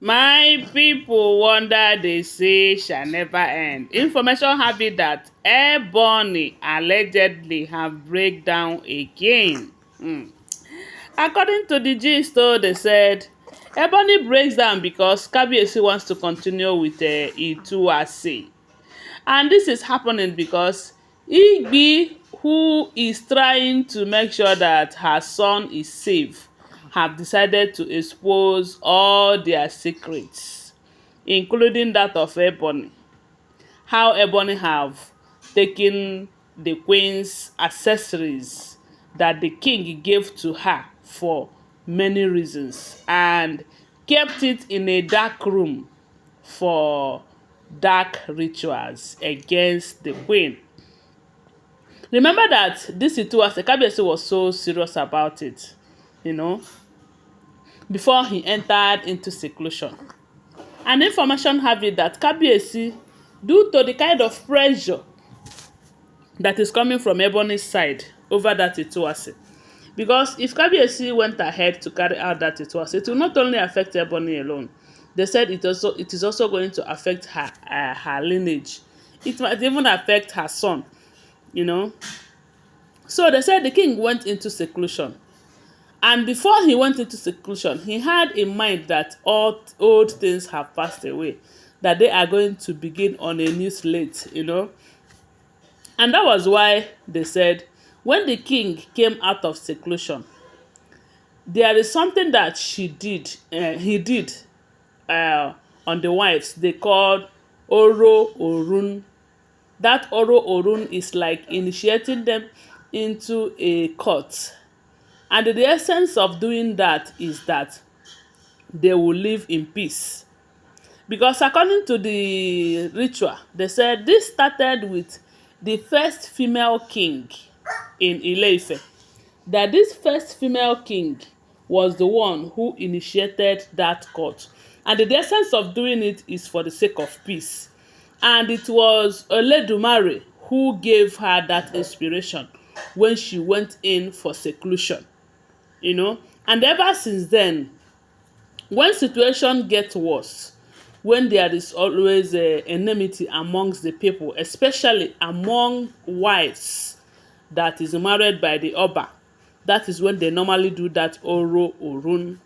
My people wonder they say shall never end. Information have it that Ebony allegedly have breakdown again. According to the gist, though, they said Ebony breaks down because Kabiyesi wants to continue with Ituwase. And this is happening because Igbi, who is trying to make sure that her son is safe, have decided to expose all their secrets, including that of Ebony. How Ebony have taken the queen's accessories that the king gave to her for many reasons and kept it in a dark room for dark rituals against the queen. Remember that this Ituwase Kabiyesi was so serious about it, you know, before he entered into seclusion. And information have it that Kabiyesi, due to the kind of pressure that is coming from Ebony's side over that Ituwase, because if Kabiyesi went ahead to carry out that Ituwase, it will not only affect Ebony alone. They said it is also going to affect her lineage. It might even affect her son, you know. So they said the king went into seclusion. And before he went into seclusion, he had in mind that all old things have passed away, that they are going to begin on a new slate, you know. And that was why they said when the king came out of seclusion, there is something that he did on the wives. They called Oro Orun. That Oro Orun is like initiating them into a court. And the essence of doing that is that they will live in peace. Because according to the ritual, they said this started with the first female king in Ile-Ife. That this first female king was the one who initiated that court. And the essence of doing it is for the sake of peace. And it was Oledumare who gave her that inspiration when she went in for seclusion, you know. And ever since then, when situation gets worse, when there is always enmity amongst the people, especially among wives that is married by the Oba, that is when they normally do that Oro Orun.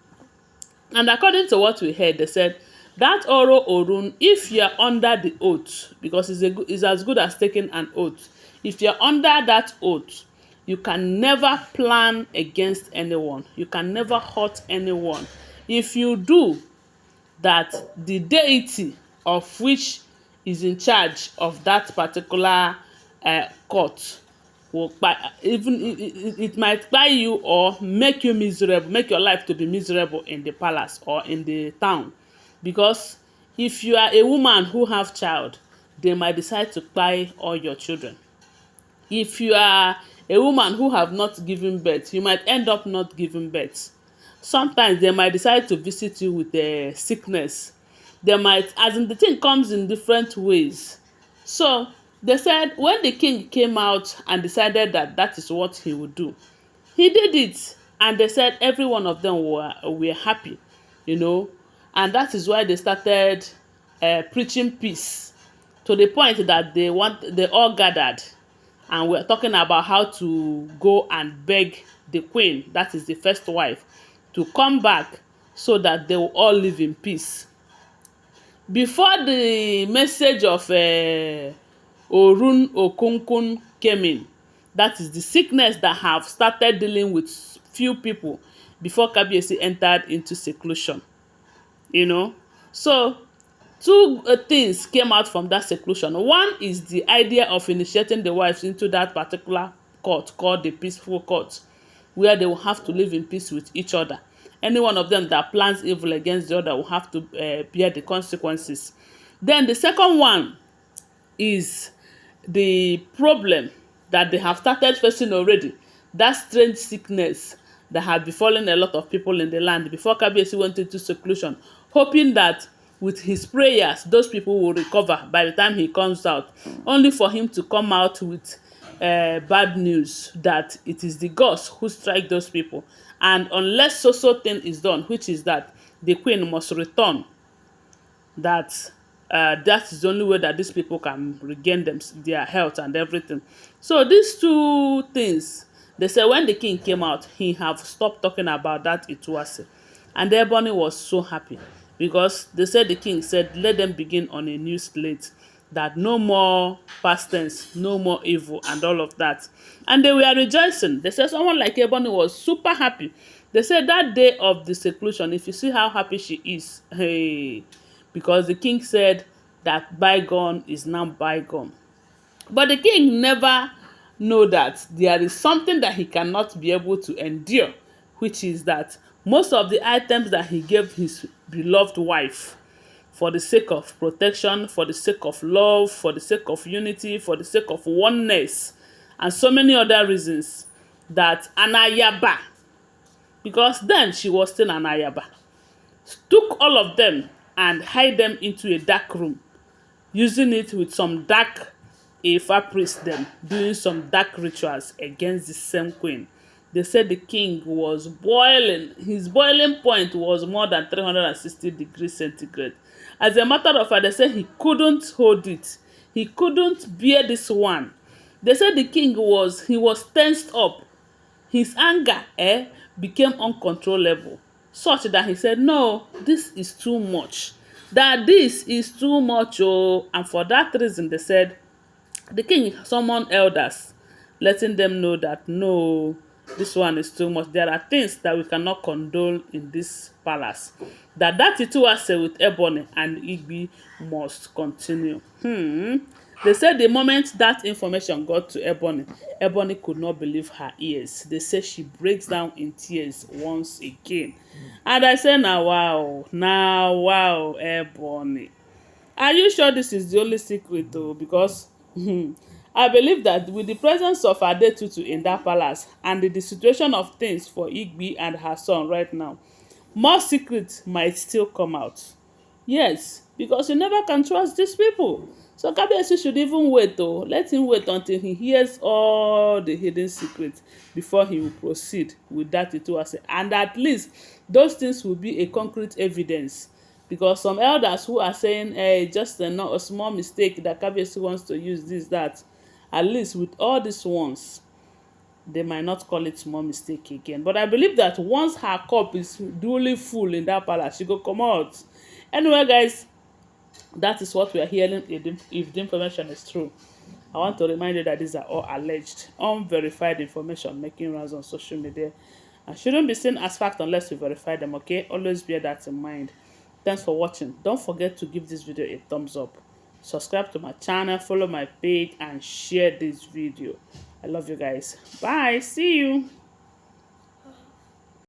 And according to what we heard, they said that Oro Orun, if you are under the oath, because it's as good as taking an oath, if you are under that oath, you can never plan against anyone. You can never hurt anyone. If you do, that the deity of which is in charge of that particular court will even it might buy you or make you miserable, make your life to be miserable in the palace or in the town. Because if you are a woman who have child, they might decide to buy all your children. If you are a woman who have not given birth, you might end up not giving birth. Sometimes they might decide to visit you with a sickness. They might, as in the thing comes in different ways. So they said when the king came out and decided that that is what he would do, he did it. And they said every one of them were happy, you know. And that is why they started preaching peace, to the point that they all gathered and we're talking about how to go and beg the queen, that is the first wife, to come back so that they will all live in peace. Before the message of Orun Okunkun came in, that is the sickness that have started dealing with few people before Kabiyesi entered into seclusion, you know. So two things came out from that seclusion. One is the idea of initiating the wives into that particular court called the peaceful court, where they will have to live in peace with each other. Any one of them that plans evil against the other will have to bear the consequences. Then the second one is the problem that they have started facing already, that strange sickness that had befallen a lot of people in the land before Kabiyesi went into seclusion, hoping that with his prayers those people will recover by the time he comes out, only for him to come out with bad news that it is the gods who strike those people. And unless so thing is done, which is that the queen must return that that is the only way that these people can regain their health and everything. So these two things, they say when the king came out, he have stopped talking about that Ituwase. And Ebony was so happy because they said the king said, let them begin on a new slate, that no more past tense, no more evil and all of that. And they were rejoicing. They said someone like Ebony was super happy. They said that day of the seclusion, if you see how happy she is, hey, because the king said that bygone is now bygone. But the king never know that there is something that he cannot be able to endure, which is that most of the items that he gave his beloved wife for the sake of protection, for the sake of love, for the sake of unity, for the sake of oneness, and so many other reasons, that Anayaba, because then she was still Anayaba, took all of them and hide them into a dark room, using it with some dark Ifa priests them doing some dark rituals against the same queen. They said the king was boiling. His boiling point was more than 360 degrees centigrade. As a matter of fact, they said he couldn't hold it. He couldn't bear this one. They said the king was tensed up. His anger became uncontrollable, such that he said, no, this is too much. That this is too much, oh. And for that reason, they said, the king summoned elders, letting them know that, no, this one is too much. There are things that we cannot condone in this palace. That Ituwase with Ebony and Igbi must continue. They said the moment that information got to Ebony, Ebony could not believe her ears. They said she breaks down in tears once again. And I said, now wow, Ebony. Are you sure this is the only secret though? Because I believe that with the presence of Adetutu in that palace and the situation of things for Igbi and her son right now, more secrets might still come out. Yes, because you never can trust these people. So Kabiyesi should even wait though. Let him wait until he hears all the hidden secrets before he will proceed with that Ituwase. And at least those things will be a concrete evidence. Because some elders who are saying, hey, just a small mistake that Kabiyesi wants to use this, that, at least with all these ones, they might not call it small mistake again. But I believe that once her cup is duly full in that palace, she go come out. Anyway, guys, that is what we are hearing if the information is true. I want to remind you that these are all alleged, unverified information making rounds on social media and shouldn't be seen as fact unless you verify them, okay? Always bear that in mind. Thanks for watching. Don't forget to give this video a thumbs up. Subscribe to my channel, follow my page, and share this video. I love you guys. Bye. See you.